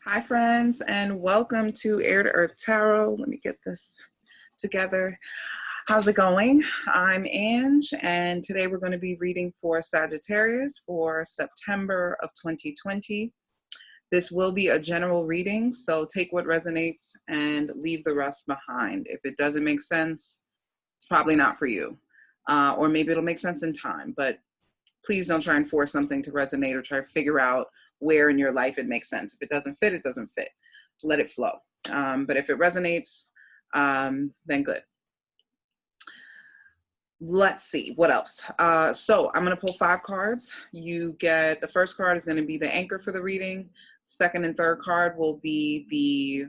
Hi, friends, and welcome to Air to Earth Tarot. Let me get this together. How's it going? I'm Ange, and today we're going to be reading for Sagittarius for September of 2020. This will be a general reading, so take what resonates and leave the rest behind. If it doesn't make sense, it's probably not for you. Or maybe it'll make sense in time, but please don't try and force something to resonate or try to figure out where in your life it makes sense. If it doesn't fit, it doesn't fit. Let it flow. But if it resonates, then good. Let's see, what else? So I'm going to pull 5 cards. You get, the first card is going to be the anchor for the reading. Second and third card will be the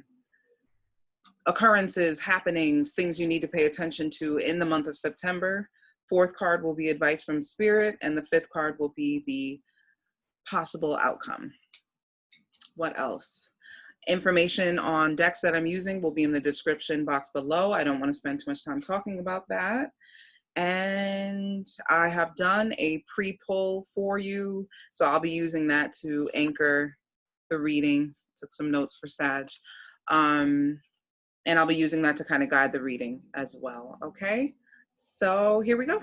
occurrences, happenings, things you need to pay attention to in the month of September. Fourth card will be advice from spirit, and the fifth card will be the possible outcome. What else? Information on decks that I'm using will be in the description box below. I don't want to spend too much time talking about that. And I have done a pre-pull for you, so I'll be using that to anchor the reading. Took some notes for Sag. And I'll be using that to kind of guide the reading as well, okay? So here we go.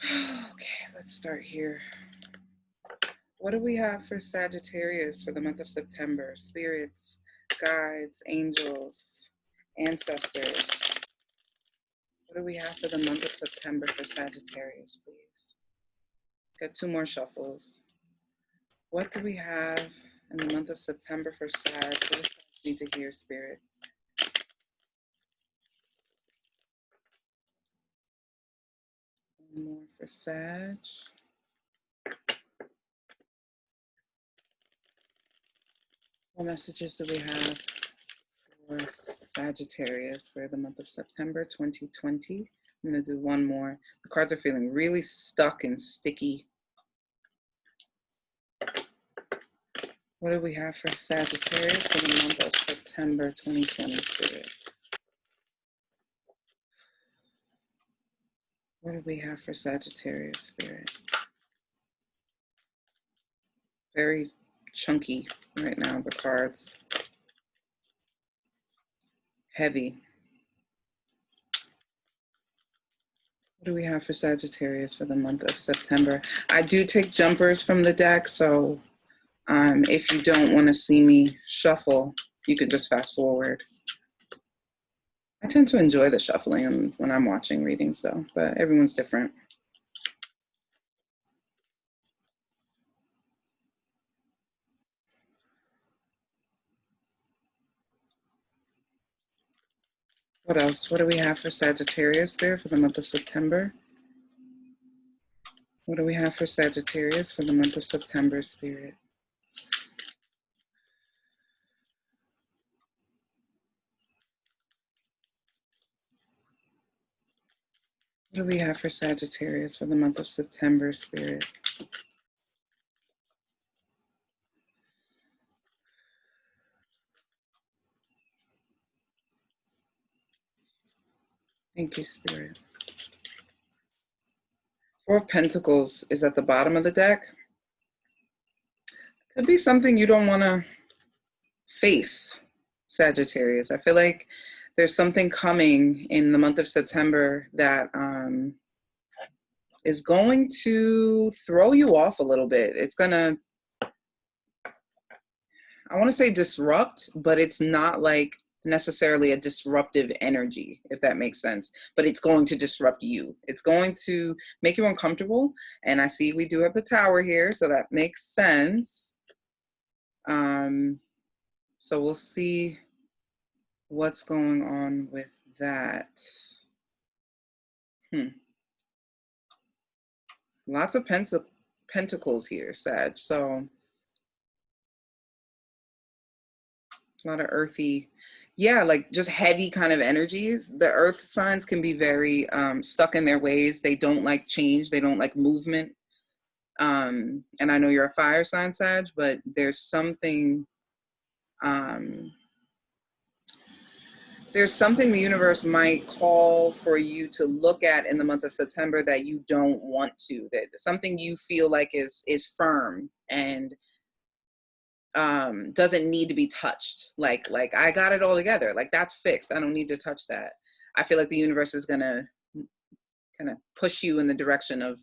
Okay, let's start here. What do we have for Sagittarius for the month of September? Spirits, guides, angels, ancestors. What do we have for the month of September for Sagittarius, please? Got 2 more shuffles. What do we have in the month of September for Sag? What does Sag need to hear, Spirit? One more for Sag. What messages do we have for Sagittarius for the month of September 2020? I'm going to do one more. The cards are feeling really stuck and sticky. What do we have for Sagittarius for the month of September 2020, Spirit? What do we have for Sagittarius, Spirit? Very chunky right now, the cards. Heavy. What do we have for Sagittarius for the month of September? I do take jumpers from the deck, so if you don't want to see me shuffle, you could just fast forward. I tend to enjoy the shuffling when I'm watching readings though, but everyone's different. What else? What do we have for Sagittarius, Spirit, for the month of September? What do we have for Sagittarius for the month of September, Spirit? What do we have for Sagittarius for the month of September, Spirit? Thank you, Spirit. 4 of Pentacles is at the bottom of the deck. Could be something you don't want to face, Sagittarius. I feel like there's something coming in the month of September that is going to throw you off a little bit. It's going to, I want to say disrupt, but it's not like necessarily a disruptive energy, if that makes sense. But it's going to disrupt you. It's going to make you uncomfortable. And I see we do have the Tower here, so that makes sense. So we'll see what's going on with that. Lots of pentacles here, Sag. So a lot of earthy, yeah, like just heavy kind of energies. The earth signs can be very stuck in their ways. They don't like change. They don't like movement. And I know you're a fire sign, Sag, but there's something there's something the universe might call for you to look at in the month of September that you don't want to, that something you feel like is firm and doesn't need to be touched. Like I got it all together. Like that's fixed. I don't need to touch that. I feel like the universe is gonna kind of push you in the direction of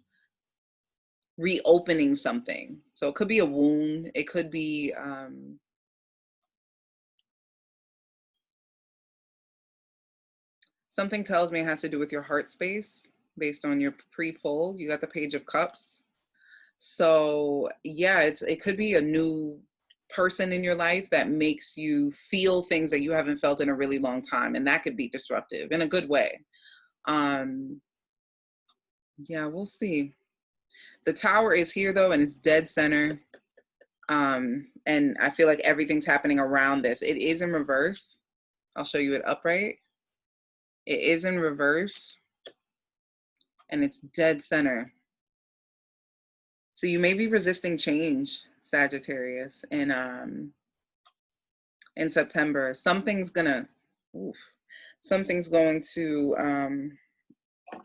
reopening something. So it could be a wound. It could be something tells me it has to do with your heart space based on your pre-pull. You got the Page of Cups. So yeah, it could be a new person in your life that makes you feel things that you haven't felt in a really long time. And that could be disruptive in a good way. Yeah, we'll see. The Tower is here though, and it's dead center. And I feel like everything's happening around this. It is in reverse. I'll show you it upright. It is in reverse and it's dead center. So you may be resisting change, Sagittarius, in September. Something's going to, I'm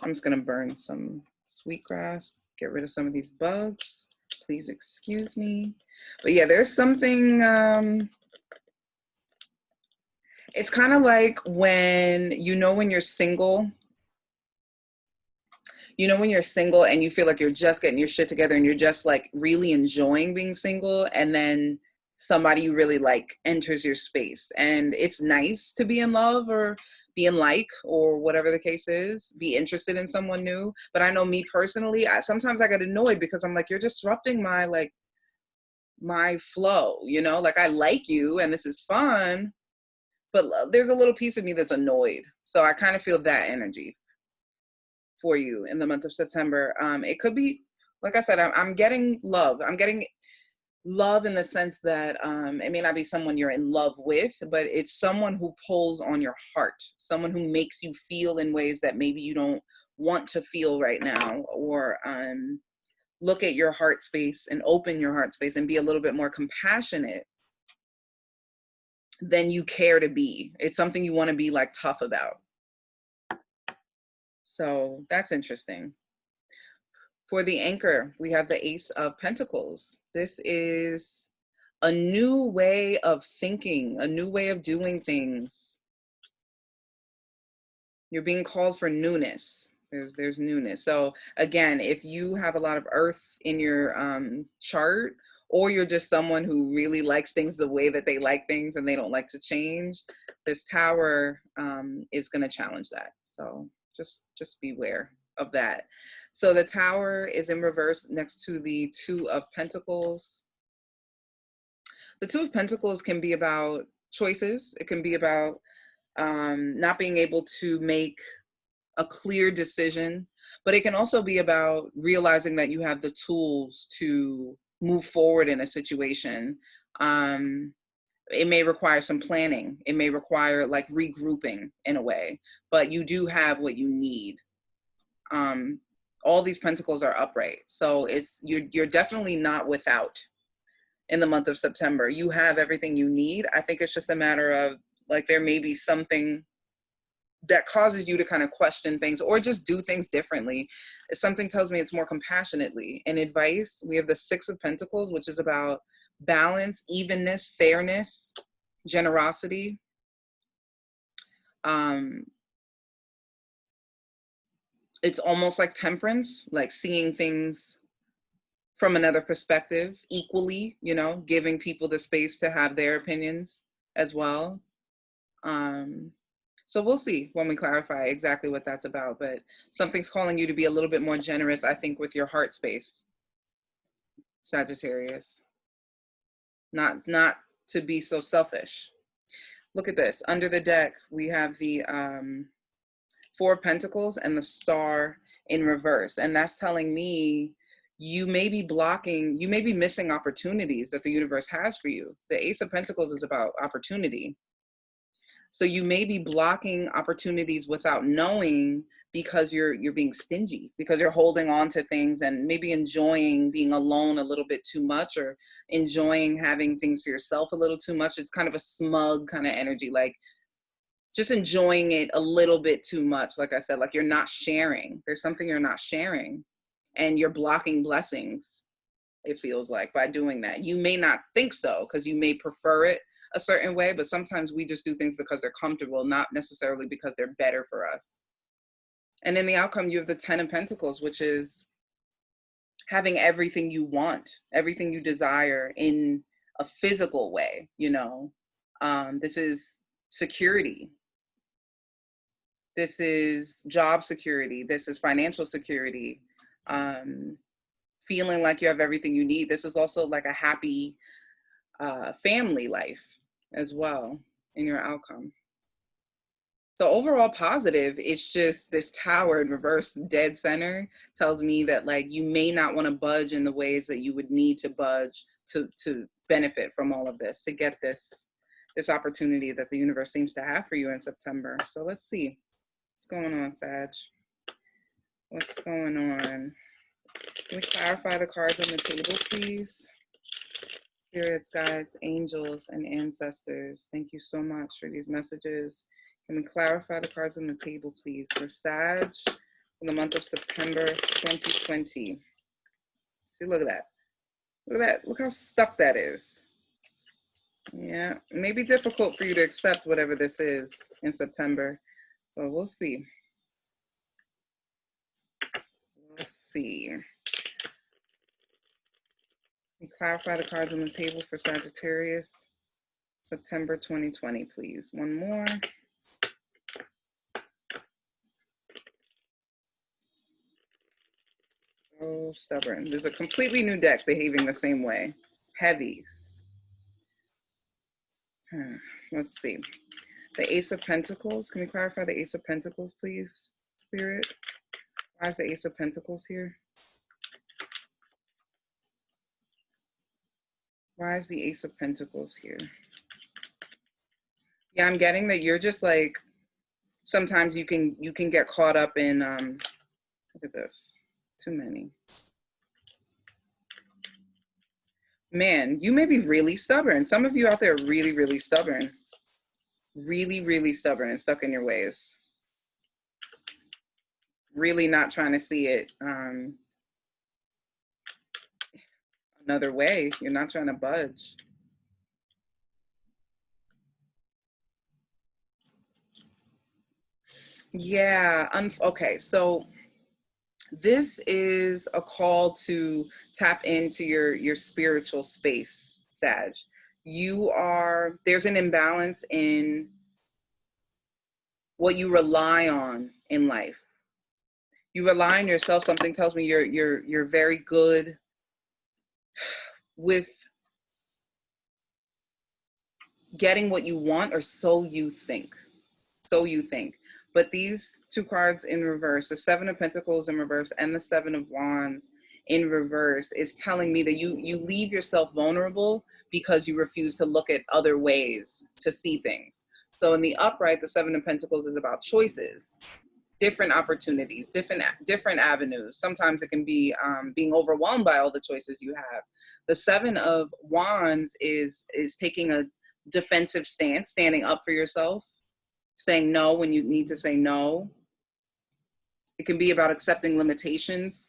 just gonna burn some sweetgrass, get rid of some of these bugs. Please excuse me. But yeah, there's something, it's kind of like when you're single, when you're single and you feel like you're just getting your shit together and you're just like really enjoying being single, and then somebody you really like enters your space, and it's nice to be in love or be in like, or whatever the case is, be interested in someone new. But I know me personally, sometimes I get annoyed because I'm like, you're disrupting my flow, like I like you and this is fun, but there's a little piece of me that's annoyed. So I kind of feel that energy for you in the month of September. It could be, like I said, I'm getting love. I'm getting love in the sense that it may not be someone you're in love with, but it's someone who pulls on your heart, someone who makes you feel in ways that maybe you don't want to feel right now, or look at your heart space and open your heart space and be a little bit more compassionate than you care to be. It's something you want to be like tough about. So that's interesting. For the anchor, we have the Ace of Pentacles. This is a new way of thinking, a new way of doing things. You're being called for newness. There's newness. So again, if you have a lot of earth in your chart, or you're just someone who really likes things the way that they like things and they don't like to change, this Tower is going to challenge that. So just beware of that. So the Tower is in reverse next to the Two of Pentacles. The Two of Pentacles can be about choices. It can be about not being able to make a clear decision, but it can also be about realizing that you have the tools to move forward in a situation. It may require some planning. It may require like regrouping in a way, but you do have what you need. All these pentacles are upright. So you're definitely not without in the month of September. You have everything you need. I think it's just a matter of like, there may be something that causes you to kind of question things or just do things differently. Something tells me it's more compassionately. In advice, we have the Six of Pentacles, which is about balance, evenness, fairness, generosity. It's almost like temperance, like seeing things from another perspective equally, giving people the space to have their opinions as well. So we'll see when we clarify exactly what that's about, but something's calling you to be a little bit more generous, I think, with your heart space, Sagittarius. Not to be so selfish. Look at this. Under the deck, we have the Four of Pentacles and the Star in reverse. And that's telling me you may be missing opportunities that the universe has for you. The Ace of Pentacles is about opportunity. So you may be blocking opportunities without knowing, because you're being stingy, because you're holding on to things and maybe enjoying being alone a little bit too much, or enjoying having things to yourself a little too much. It's kind of a smug kind of energy, like just enjoying it a little bit too much. Like I said, like you're not sharing. There's something you're not sharing, and you're blocking blessings, it feels like, by doing that. You may not think so because you may prefer it a certain way, but sometimes we just do things because they're comfortable, not necessarily because they're better for us. And in the outcome, you have the 10 of Pentacles, which is having everything you want, everything you desire in a physical way, you know. This is security. This is job security. This is financial security. Feeling like you have everything you need. This is also like a happy family life as well in your outcome. So overall positive. It's just this Tower in reverse, dead center, tells me that like you may not want to budge in the ways that you would need to budge to benefit from all of this, to get this opportunity that the universe seems to have for you in September. So let's see what's going on, Sag. What's going on? Can we clarify the cards on the table, please? Spirits, guides, angels, and ancestors, thank you so much for these messages. Can we clarify the cards on the table, please, for Sag in the month of September 2020? See, look at that. Look at that. Look how stuck that is. Yeah, it may be difficult for you to accept whatever this is in September, but we'll see. Let's see. Can you clarify the cards on the table for Sagittarius, September 2020, please? One more. So stubborn. There's a completely new deck behaving the same way. Heavies. Let's see. The Ace of Pentacles. Can we clarify the Ace of Pentacles, please, Spirit? Why is the Ace of Pentacles here? Why is the Ace of Pentacles here? Yeah, I'm getting that you're just like, sometimes you can get caught up in, look at this. Too many. Man, you may be really stubborn. Some of you out there are really, really stubborn. Really, really stubborn and stuck in your ways. Really not trying to see it another way. You're not trying to budge. Yeah, okay, so this is a call to tap into your spiritual space, Sag. There's an imbalance in what you rely on in life. You rely on yourself. Something tells me you're very good with getting what you want, or so you think. So you think. But these two cards in reverse, the Seven of Pentacles in reverse and the Seven of Wands in reverse, is telling me that you leave yourself vulnerable because you refuse to look at other ways to see things. So in the upright, the Seven of Pentacles is about choices, different opportunities, different avenues. Sometimes it can be being overwhelmed by all the choices you have. The Seven of Wands is taking a defensive stance, standing up for yourself, saying no when you need to say no. It can be about accepting limitations,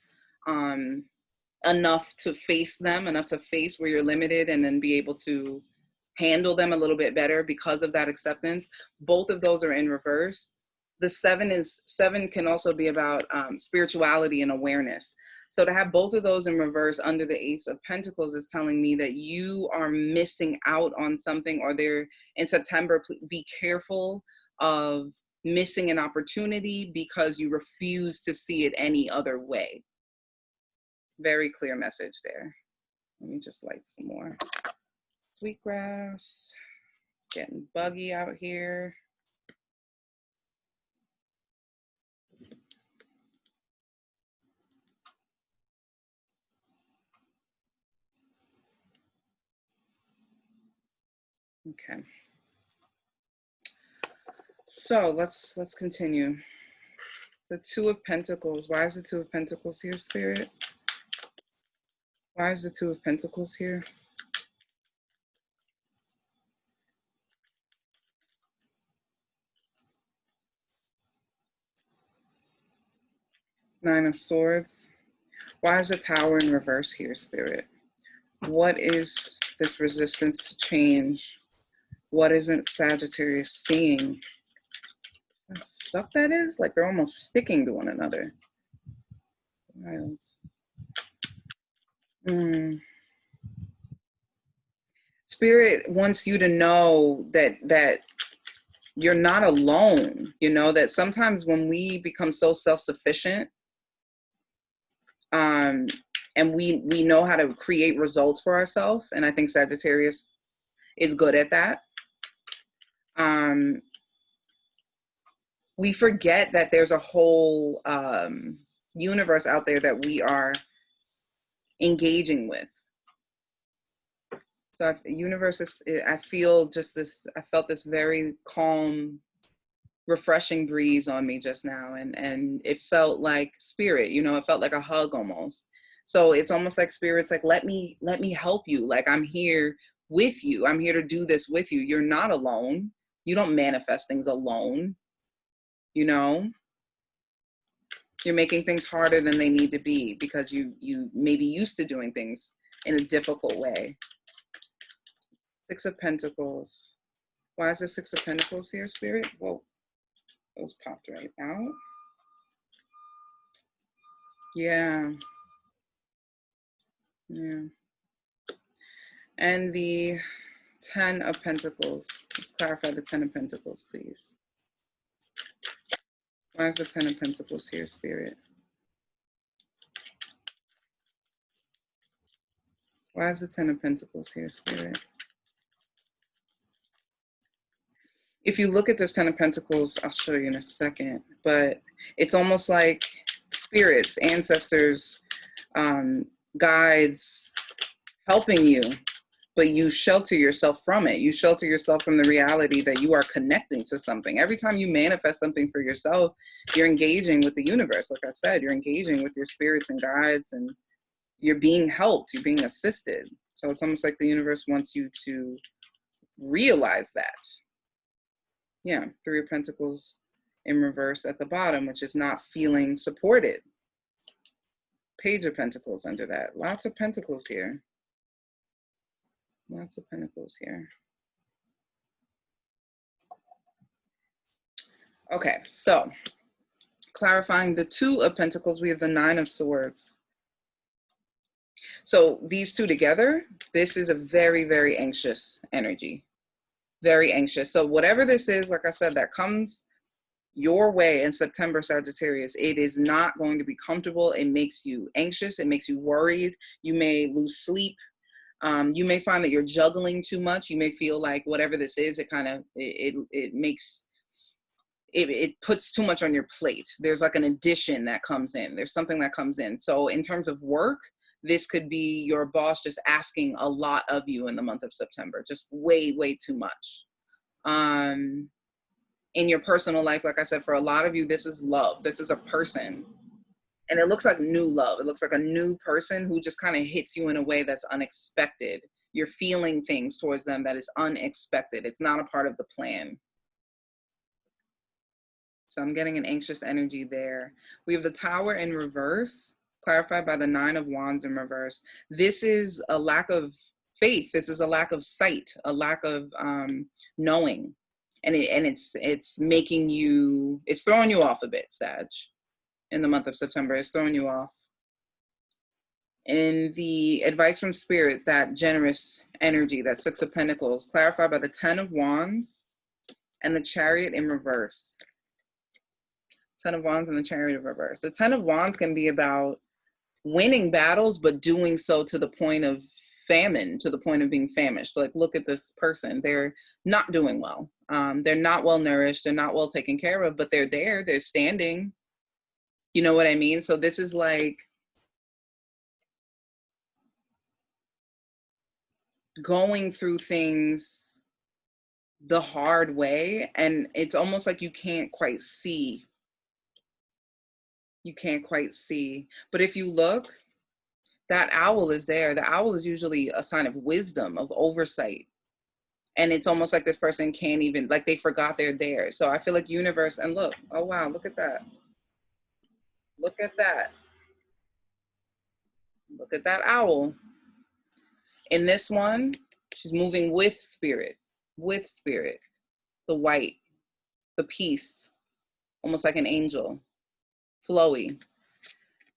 enough to face them, enough to face where you're limited, and then be able to handle them a little bit better because of that acceptance. Both of those are in reverse. The seven can also be about spirituality and awareness. So to have both of those in reverse under the Ace of Pentacles is telling me that you are missing out on something, or there in September, be careful of missing an opportunity because you refuse to see it any other way. Very clear message there. Let me just light some more. Sweetgrass. It's getting buggy out here. Okay. So let's continue. The Two of Pentacles. Why is the Two of Pentacles here, Spirit? Why is the Two of Pentacles here? Nine of Swords. Why is the Tower in reverse here, Spirit? What is this resistance to change? What isn't Sagittarius seeing? How stuck that is? Like they're almost sticking to one another. Wild. Spirit wants you to know that you're not alone. You know, that sometimes when we become so self-sufficient, and we know how to create results for ourselves, and I think Sagittarius is good at that. We forget that there's a whole universe out there that we are engaging with. So universe is, I feel just this, I felt this very calm, refreshing breeze on me just now. And it felt like spirit, you know, it felt like a hug almost. So it's almost like spirit's like, let me help you. Like I'm here with you. I'm here to do this with you. You're not alone. You don't manifest things alone. You know, you're making things harder than they need to be because you may be used to doing things in a difficult way. Six of Pentacles. Why is the Six of Pentacles here, Spirit? Whoa, those popped right out. Yeah. Yeah. And the Ten of Pentacles. Let's clarify the Ten of Pentacles, please. Why is the Ten of Pentacles here, Spirit? Why is the Ten of Pentacles here, Spirit? If you look at this Ten of Pentacles, I'll show you in a second, but it's almost like spirits, ancestors, guides helping you, but you shelter yourself from it. You shelter yourself from the reality that you are connecting to something. Every time you manifest something for yourself, you're engaging with the universe. Like I said, you're engaging with your spirits and guides, and you're being helped, you're being assisted. So it's almost like the universe wants you to realize that. Yeah, Three of Pentacles in reverse at the bottom, which is not feeling supported. Page of Pentacles under that. Lots of pentacles here. Lots of pentacles here. Okay, so clarifying the Two of Pentacles, we have the Nine of Swords. So these two together, this is a very, very anxious energy. Very anxious. So whatever this is, like I said, that comes your way in September, Sagittarius, it is not going to be comfortable. It makes you anxious. It makes you worried. You may lose sleep. You may find that you're juggling too much. You may feel like whatever this is, it kind of, it makes, it puts too much on your plate. There's like an addition that comes in. There's something that comes in. So in terms of work, this could be your boss just asking a lot of you in the month of September, just way, way too much. In your personal life, like I said, for a lot of you, this is love. This is a person. And it looks like new love. It looks like a new person who just kind of hits you in a way that's unexpected. You're feeling things towards them that is unexpected. It's not a part of the plan. So I'm getting an anxious energy there. We have the Tower in reverse, clarified by the Nine of Wands in reverse. This is a lack of faith. This is a lack of sight, a lack of knowing. And it's making you, it's throwing you off a bit, Sag. In the month of September, it's throwing you off. In the advice from Spirit, that generous energy, that Six of Pentacles, clarified by the Ten of Wands and the Chariot in reverse. Ten of Wands and the Chariot in reverse. The Ten of Wands can be about winning battles, but doing so to the point of famine, to the point of being famished. Like, look at this person. They're not doing well. They're not well nourished. They're not well taken care of, but they're there. They're standing. You know what I mean? So this is like going through things the hard way, and it's almost like you can't quite see. You can't quite see. But if you look, that owl is there. The owl is usually a sign of wisdom, of oversight. And it's almost like this person can't even, like they forgot they're there. So I feel like universe, and look, oh wow, look at that. Look at that. Look at that owl. In this one, she's moving with spirit, the white, the peace, almost like an angel, flowy.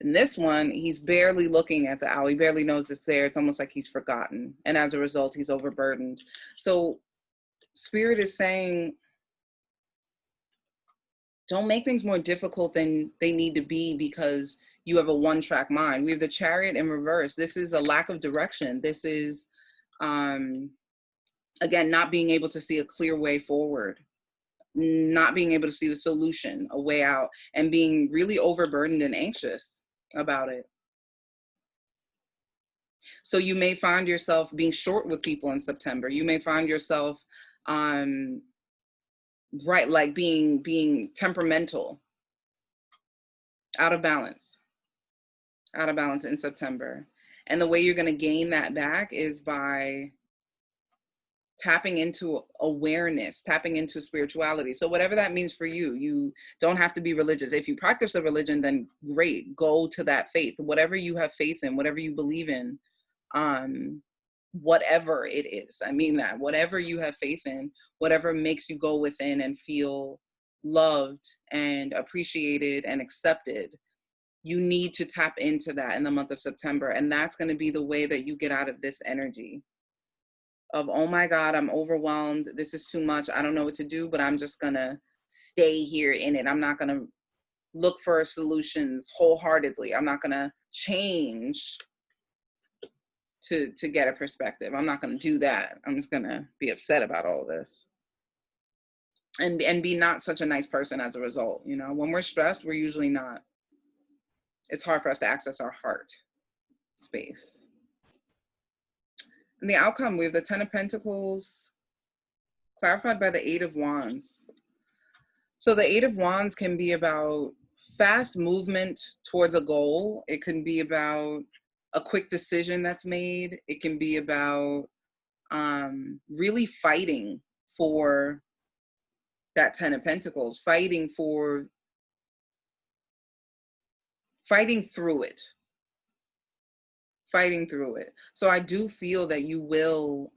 In this one, he's barely looking at the owl. He barely knows it's there. It's almost like he's forgotten. And as a result, he's overburdened. So spirit is saying, don't make things more difficult than they need to be because you have a one-track mind. We have the Chariot in reverse. This is a lack of direction. This is, again, not being able to see a clear way forward, not being able to see the solution, a way out, and being really overburdened and anxious about it. So you may find yourself being short with people in September. You may find yourself, like being temperamental, out of balance in September. And the way you're going to gain that back is by tapping into awareness, tapping into spirituality. So whatever that means for you, you don't have to be religious. If you practice a religion, then great, go to that faith. Whatever you have faith in, whatever you believe in, whatever it is, I mean that, whatever you have faith in, whatever makes you go within and feel loved and appreciated and accepted, you need to tap into that in the month of September. And that's going to be the way that you get out of this energy of, oh my God, I'm overwhelmed. This is too much. I don't know what to do, but I'm just going to stay here in it. I'm not going to look for solutions wholeheartedly. I'm not going to change to get a perspective. I'm not going to do that. I'm just going to be upset about all this and be not such a nice person as a result. You know, when we're stressed, we're usually not. It's hard for us to access our heart space. And the outcome, we have the 10 of Pentacles clarified by the 8 of Wands. So the 8 of Wands can be about fast movement towards a goal. It can be about a quick decision that's made. It can be about really fighting for that 10 of Pentacles, fighting through it. So I do feel that you will,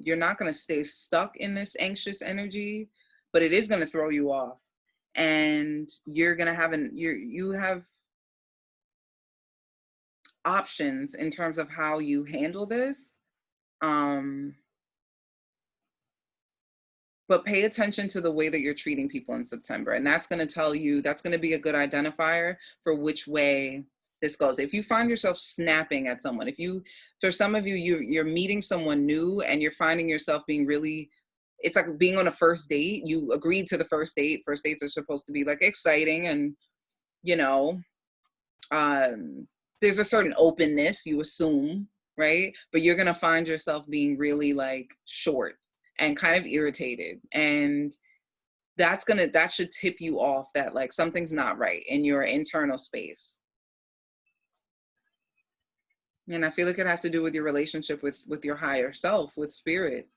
you're not going to stay stuck in this anxious energy, but it is going to throw you off. And you're going to have you have options in terms of how you handle this. But pay attention to the way that you're treating people in September. And that's going to tell you, that's going to be a good identifier for which way this goes. If you find yourself snapping at someone, for some of you, you're meeting someone new and you're finding yourself being really, it's like being on a first date. You agreed to the first date. First dates are supposed to be like exciting and, you know, there's a certain openness, you assume, right? But you're going to find yourself being really like short and kind of irritated. And that should tip you off that like something's not right in your internal space. And I feel like it has to do with your relationship with your higher self, with spirit,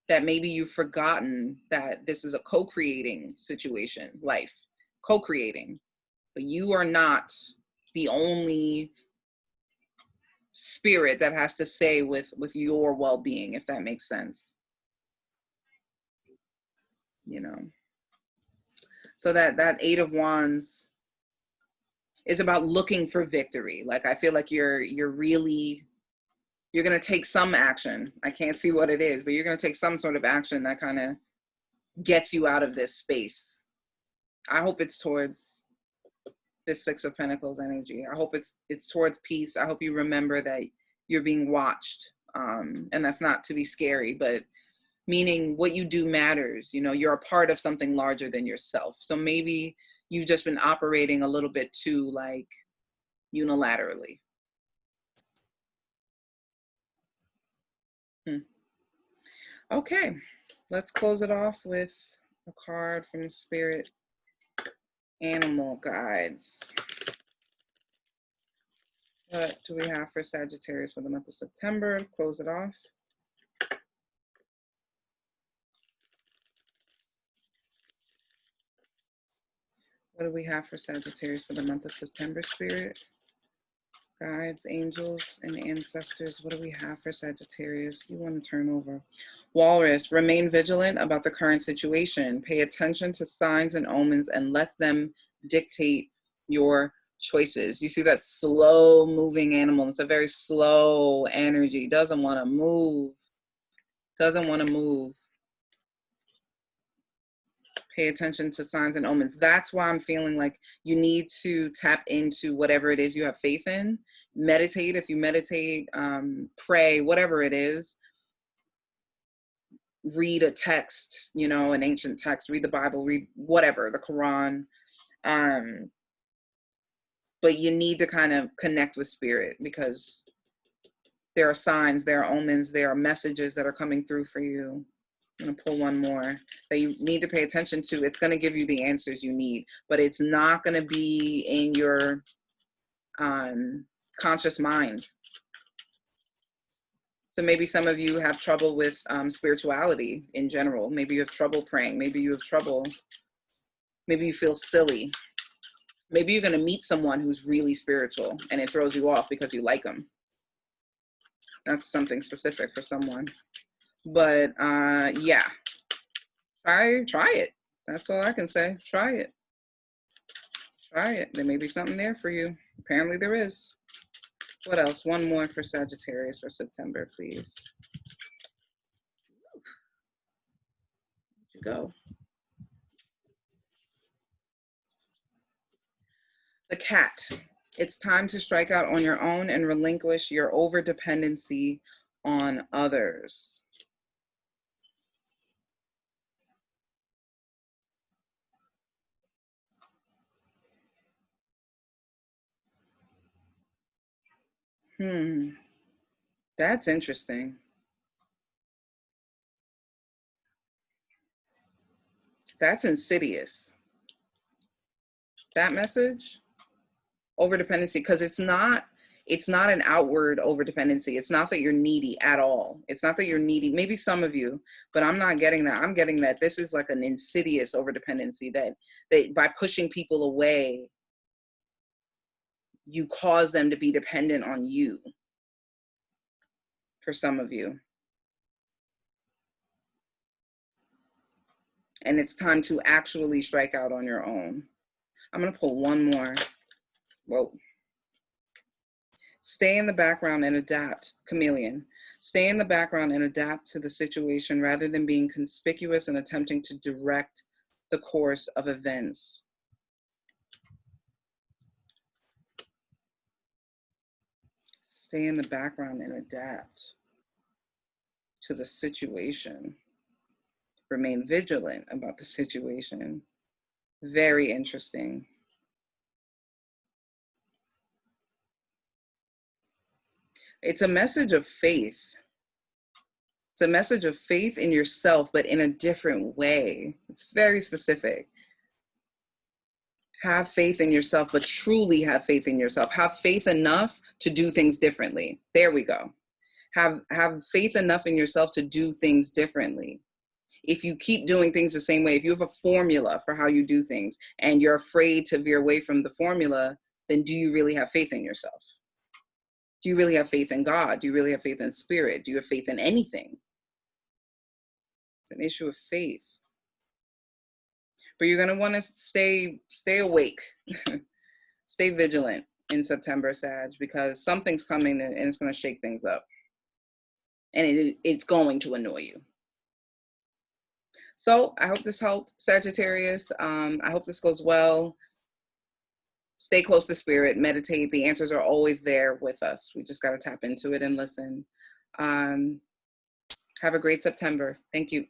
that maybe you've forgotten that this is a co-creating situation, life, co-creating, but you are not the only spirit that has to say with your well-being, if that makes sense. You know, so that 8 of Wands is about looking for victory. Like, I feel like you're going to take some action. I can't see what it is, but you're going to take some sort of action that kind of gets you out of this space. I hope it's towards this 6 of Pentacles energy. I hope it's towards peace. I hope you remember that you're being watched. And that's not to be scary, but meaning what you do matters. You know, you're a part of something larger than yourself. So maybe you've just been operating a little bit too like unilaterally. Okay, let's close it off with a card from Spirit Animal Guides. What do we have for Sagittarius for the month of September? Close it off. What What do we have for Sagittarius for the month of September, Spirit? Guides, angels, and ancestors. What do we have for Sagittarius? You want to turn over. Walrus, remain vigilant about the current situation. Pay attention to signs and omens and let them dictate your choices. You see that slow moving animal. It's a very slow energy. Doesn't want to move. Doesn't want to move. Pay attention to signs and omens. That's why I'm feeling like you need to tap into whatever it is you have faith in. Meditate. If you meditate, pray, whatever it is. Read a text, you know, an ancient text. Read the Bible. Read whatever, the Quran. But you need to kind of connect with spirit, because there are signs, there are omens, there are messages that are coming through for you. I'm going to pull one more that you need to pay attention to. It's going to give you the answers you need, but it's not going to be in your conscious mind. So maybe some of you have trouble with spirituality in general. Maybe you have trouble praying. Maybe you have trouble. Maybe you feel silly. Maybe you're going to meet someone who's really spiritual and it throws you off because you like them. That's something specific for someone. But yeah, try it. That's all I can say. Try it. Try it. There may be something there for you. Apparently there is. What else? One more for Sagittarius for September, please. Where'd you go? The cat. It's time to strike out on your own and relinquish your overdependency on others. That's interesting. That's insidious. That message, overdependency, because it's not an outward overdependency. It's not that you're needy at all. It's not that you're needy. Maybe some of you, but I'm not getting that. I'm getting that this is like an insidious overdependency that by pushing people away, you cause them to be dependent on you. For some of you. And it's time to actually strike out on your own. I'm going to pull one more. Whoa. Stay in the background and adapt. Chameleon. Stay in the background and adapt to the situation rather than being conspicuous and attempting to direct the course of events. Stay in the background and adapt to the situation. Remain vigilant about the situation. Very interesting. It's a message of faith. It's a message of faith in yourself, but in a different way. It's very specific. Have faith in yourself, but truly have faith in yourself. Have faith enough to do things differently. There we go. Have faith enough in yourself to do things differently. If you keep doing things the same way, if you have a formula for how you do things and you're afraid to veer away from the formula, then do you really have faith in yourself? Do you really have faith in God? Do you really have faith in spirit? Do you have faith in anything? It's an issue of faith. But you're going to want to stay awake, stay vigilant in September, Sag, because something's coming and it's going to shake things up. And it's going to annoy you. So I hope this helped, Sagittarius. I hope this goes well. Stay close to spirit, meditate. The answers are always there with us. We just got to tap into it and listen. Have a great September. Thank you.